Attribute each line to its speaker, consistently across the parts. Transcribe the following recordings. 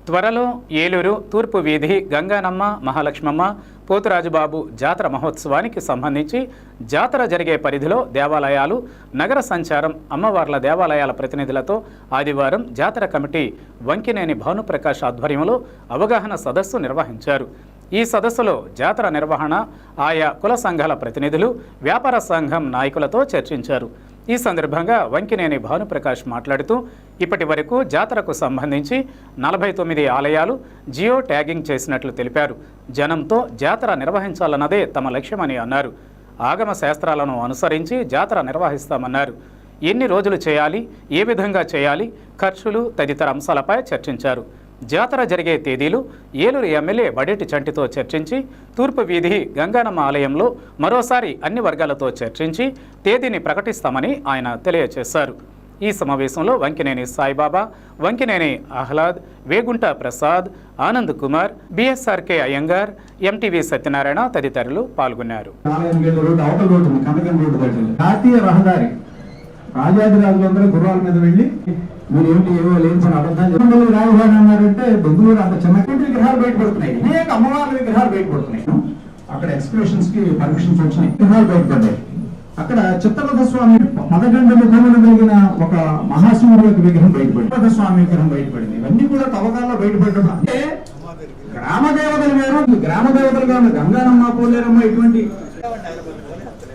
Speaker 1: త్వరలో ఏలూరు తూర్పు వీధి గంగానమ్మ మహాలక్ష్మమ్మ పోతురాజుబాబు జాతర మహోత్సవానికి సంబంధించి జాతర జరిగే పరిధిలో దేవాలయాలు నగర సంచారం అమ్మవార్ల దేవాలయాల ప్రతినిధులతో ఆదివారం జాతర కమిటీ వంకినేని భానుప్రకాష్ ఆధ్వర్యంలో అవగాహన సదస్సు నిర్వహించారు. ఈ సదస్సులో జాతర నిర్వహణ ఆయా కుల సంఘాల ప్రతినిధులు వ్యాపార సంఘం నాయకులతో చర్చించారు. ఈ సందర్భంగా వంకినేని భానుప్రకాష్ మాట్లాడుతూ ఇప్పటి వరకు జాతరకు సంబంధించి 49 ఆలయాలు జియో ట్యాగింగ్ చేసినట్లు తెలిపారు. జనంతో జాతర నిర్వహించాలన్నదే తమ లక్ష్యమని అన్నారు. ఆగమ శాస్త్రాలను అనుసరించి జాతర నిర్వహిస్తామన్నారు. ఎన్ని రోజులు చేయాలి, ఏ విధంగా చేయాలి, ఖర్చులు తదితర అంశాలపై చర్చించారు. జాతర జరిగే తేదీలు ఏలూరు ఎమ్మెల్యే వడేటి చంటితో చర్చించి తూర్పు వీధి గంగానమ్మ ఆలయంలో మరోసారి అన్ని వర్గాలతో చర్చించి తేదీని ప్రకటిస్తామని ఆయన తెలియజేశారు. ఈ సమావేశంలో వంకినేని సాయిబాబా, వంకినేని ఆహ్లాద్, వేగుంట ప్రసాద్, ఆనంద్ కుమార్, బిఎస్ఆర్కే అయ్యంగార్, ఎంటీవీ సత్యనారాయణ తదితరులు పాల్గొన్నారు.
Speaker 2: రాజాదిరాజులందరూ గుర్రాల మీద వెళ్ళి మీరు ఏమిటి ఏవో లేని పని అబద్ధాలు రాజధాని అన్నారంటే బెంగళూరు అంత చిన్న విగ్రహాలు బయటపడుతున్నాయి, అనేక అమ్మవార్ల విగ్రహాలు బయటపడుతున్నాయి. అక్కడ ఎక్స్ప్రెషన్స్ కి పర్మిషన్స్ వచ్చినాయి, విగ్రహాలు బయటపడ్డాయి. అక్కడ చిత్తరథ స్వామి పదకొండు ముఖములు కలిగిన ఒక మహాశివుడి యొక్క విగ్రహం బయటపడింది, స్వామి విగ్రహం బయటపడింది. ఇవన్నీ కూడా తవ్వకాల్లో బయటపడడం. అంటే గ్రామ దేవతలు వేరు, గ్రామ దేవతలుగా ఉన్న గంగానమ్మ, పోలేరమ్మ ఇటువంటి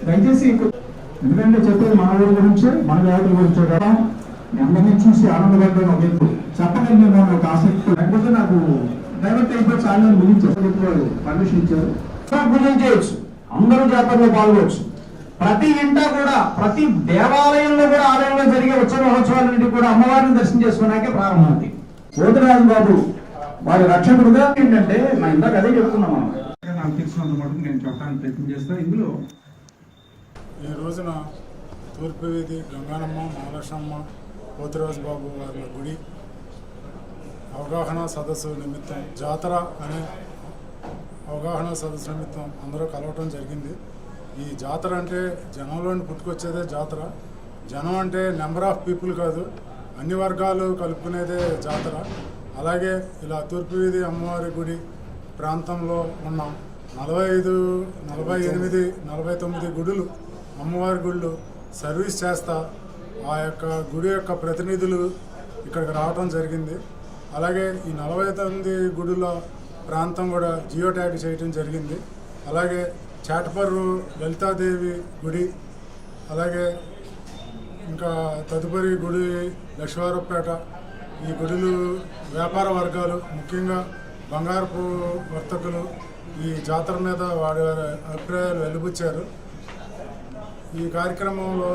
Speaker 2: దయచేసి ఎందుకంటే చెప్పేది మన ఊరి గురించి, మన దేవతల గురించి కదా. అందరినీ చూసి ఆనందపడ్డాను. ఒక ఎప్పుడు చెప్పగలిగిన ఒక ఆసక్తి, లేకపోతే నాకు డైరెక్ట్ అయిపోయి చాలా ముగించారు, పర్మిషన్ ఇచ్చారు. పూజలు చేయొచ్చు, అందరూ జాతరలో పాల్గొచ్చు. ప్రతి ఇంటా కూడా, ప్రతి దేవాలయంలో కూడా, ఆలయంలో జరిగే ఉత్సవ మహోత్సవాలన్నింటి కూడా అమ్మవారిని దర్శనం చేసుకున్నాకే ప్రారంభమైంది. పోతురాజు బాబు వారి రక్షకుడుగా ఏంటంటే నా ఇందాక అదే చెప్తున్నాం. మనం నాకు తెలిసినంత మటుకు నేను చెప్పడానికి ప్రయత్నం చేస్తాను. ఇందులో
Speaker 3: ఈ రోజున తూర్పు వీధి గంగానమ్మ మహాలక్ష్మమ్మ పోతురాజు బాబు వారి గుడి అవగాహన సదస్సు నిమిత్తం, జాతర అనే అవగాహన సదస్సు నిమిత్తం అందరూ కలవటం జరిగింది. ఈ జాతర అంటే జనంలోని పుట్టుకొచ్చేదే జాతర. జనం అంటే నెంబర్ ఆఫ్ పీపుల్ కాదు, అన్ని వర్గాలు కలుపుకునేదే జాతర. అలాగే ఇలా తూర్పు వీధి అమ్మవారి గుడి ప్రాంతంలో ఉన్న 45, 48, 49 గుడులు, అమ్మవారి గుళ్ళు సర్వీస్ చేస్తా ఆ యొక్క గుడి యొక్క ప్రతినిధులు ఇక్కడికి రావడం జరిగింది. అలాగే ఈ 49 గుడుల ప్రాంతం కూడా జియో ట్యాగ్ చేయడం జరిగింది. అలాగే చాటపర్రు లలితాదేవి గుడి, అలాగే ఇంకా తదుపరి గుడి లక్ష్మీవారపేట, ఈ గుడులు వ్యాపార వర్గాలు, ముఖ్యంగా బంగారపు వర్తకులు ఈ జాతర మీద వారి అభిప్రాయాలు వెలుబుచ్చారు. ఈ కార్యక్రమంలో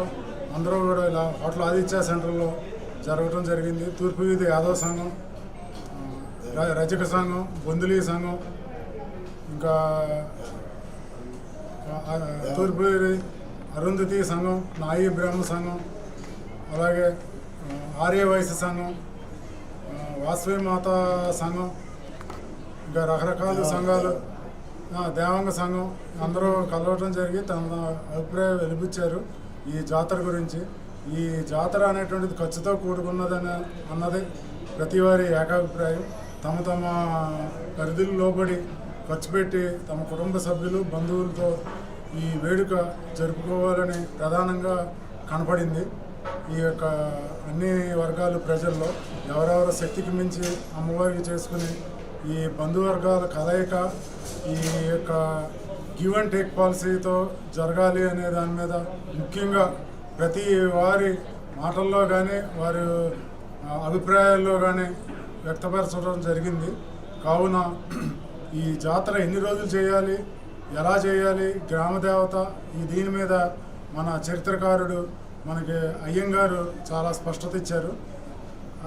Speaker 3: అందరూ కూడా ఇలా హోటల్ ఆదిత్య సెంటర్లో జరగడం జరిగింది. తూర్పు వీధి యాదవ సంఘం, రజక సంఘం, బొందులీ సంఘం, ఇంకా తూర్పు వీధి అరుంధతి సంఘం, నాయి బ్రహ్మ సంఘం, అలాగే ఆర్యవైశ్య సంఘం, వాసవి మాత సంఘం, ఇంకా రకరకాల సంఘాలు, దేవాంగ సంఘం అందరూ కలవటం జరిగి తమ అభిప్రాయం వెలిపించారు ఈ జాతర గురించి. ఈ జాతర అనేటువంటిది ఖర్చుతో కూడుకున్నదని అన్నది ప్రతి వారి ఏకాభిప్రాయం. తమ తమ పరిధులు లోబడి ఖర్చు పెట్టి తమ కుటుంబ సభ్యులు, బంధువులతో ఈ వేడుక జరుపుకోవాలని ప్రధానంగా కనపడింది. ఈ యొక్క అన్ని వర్గాలు ప్రజల్లో ఎవరెవరి శక్తికి మించి అమ్మవారికి చేసుకుని ఈ బంధువర్గాల కలయిక, ఈ యొక్క గివ్ అండ్ టేక్ పాలసీతో జరగాలి అనే దాని మీద ముఖ్యంగా ప్రతి వారి మాటల్లో కానీ వారి అభిప్రాయాల్లో కానీ వ్యక్తపరచడం జరిగింది. కావున ఈ జాతర ఎన్ని రోజులు చేయాలి, ఎలా చేయాలి, గ్రామదేవత ఈ దీని మీద మన చరిత్రకారుడు మనకి అయ్యంగారు చాలా స్పష్టత ఇచ్చారు.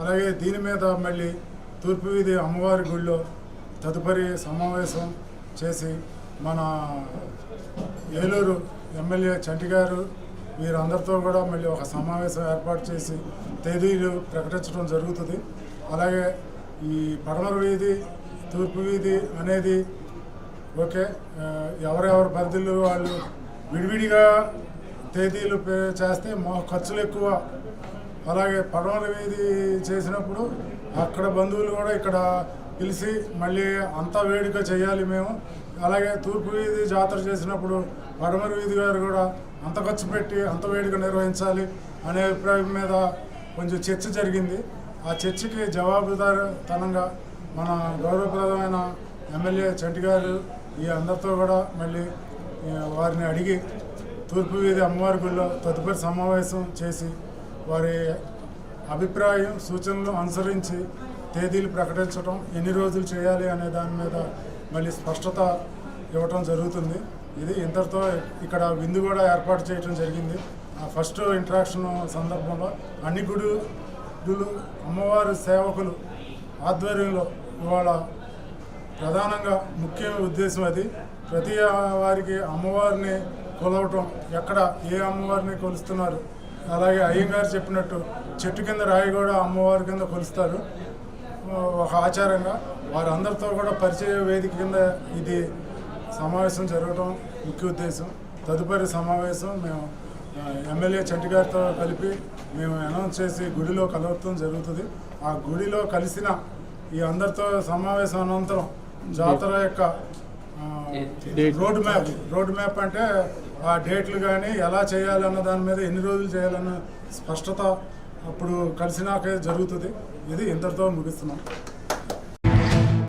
Speaker 3: అలాగే దీని మీద మళ్ళీ తూర్పు వీధి అమ్మవారి గుడిలో తదుపరి సమావేశం చేసి మన ఏలూరు ఎమ్మెల్యే చంటి గారు వీరందరితో కూడా మళ్ళీ ఒక సమావేశం ఏర్పాటు చేసి తేదీలు ప్రకటించడం జరుగుతుంది. అలాగే ఈ పడమర వీధి, తూర్పు వీధి అనేది ఓకే, ఎవరెవరి పరిధులు వాళ్ళు విడివిడిగా తేదీలు చేస్తే ఖర్చులు ఎక్కువ. అలాగే పడమర వీధి చేసినప్పుడు అక్కడ బంధువులు కూడా ఇక్కడ పిలిచి మళ్ళీ అంతా వేడుక చేయాలి మేము. అలాగే తూర్పు వీధి జాతర చేసినప్పుడు పడమర వీధి గారు కూడా అంత ఖర్చు పెట్టి అంత వేడుక నిర్వహించాలి అనే అభిప్రాయం మీద కొంచెం చర్చ జరిగింది. ఆ చర్చకి జవాబుదారీతనంగా మన గౌరవప్రదమైన ఎమ్మెల్యే చంటి గారు ఈ అందరితో కూడా మళ్ళీ వారిని అడిగి తూర్పు వీధి అమ్మవారి గుడిలో తదుపరి సమావేశం చేసి వారి అభిప్రాయం సూచనలు అనుసరించి తేదీలు ప్రకటించడం, ఎన్ని రోజులు చేయాలి అనే దాని మీద మళ్ళీ స్పష్టత ఇవ్వటం జరుగుతుంది. ఇది ఇంతటితో ఇక్కడ విందు కూడా ఏర్పాటు చేయడం జరిగింది. ఫస్ట్ ఇంటరాక్షన్ సందర్భంలో అన్ని గుడులు అమ్మవారి సేవకులు ఆధ్వర్యంలో ఇవాళ ప్రధానంగా ముఖ్య ఉద్దేశం అది. ప్రతి వారికి అమ్మవారిని కొలవటం, ఎక్కడ ఏ అమ్మవారిని కొలుస్తున్నారు. అలాగే అయ్యగారు చెప్పినట్టు చెట్టు కింద రాయి కూడా అమ్మవారి కింద కొలుస్తారు. ఒక ఆచారంగా వారందరితో కూడా పరిచయ వేదిక కింద ఇది సమావేశం జరగడం ముఖ్య ఉద్దేశం. తదుపరి సమావేశం మేము ఎమ్మెల్యే చంటి గారితో కలిపి మేము అనౌన్స్ చేసి గుడిలో కలవటం జరుగుతుంది. ఆ గుడిలో కలిసిన ఈ అందరితో సమావేశం అనంతరం జాతర యొక్క రోడ్ మ్యాప్ అంటే ఆ డేట్లు కానీ ఎలా చేయాలన్న దాని మీద ఎన్ని రోజులు చేయాలన్న స్పష్టత అప్పుడు కలిసినాకే జరుగుతుంది. ఇది ఇంతటితో ముగిస్తున్నాం.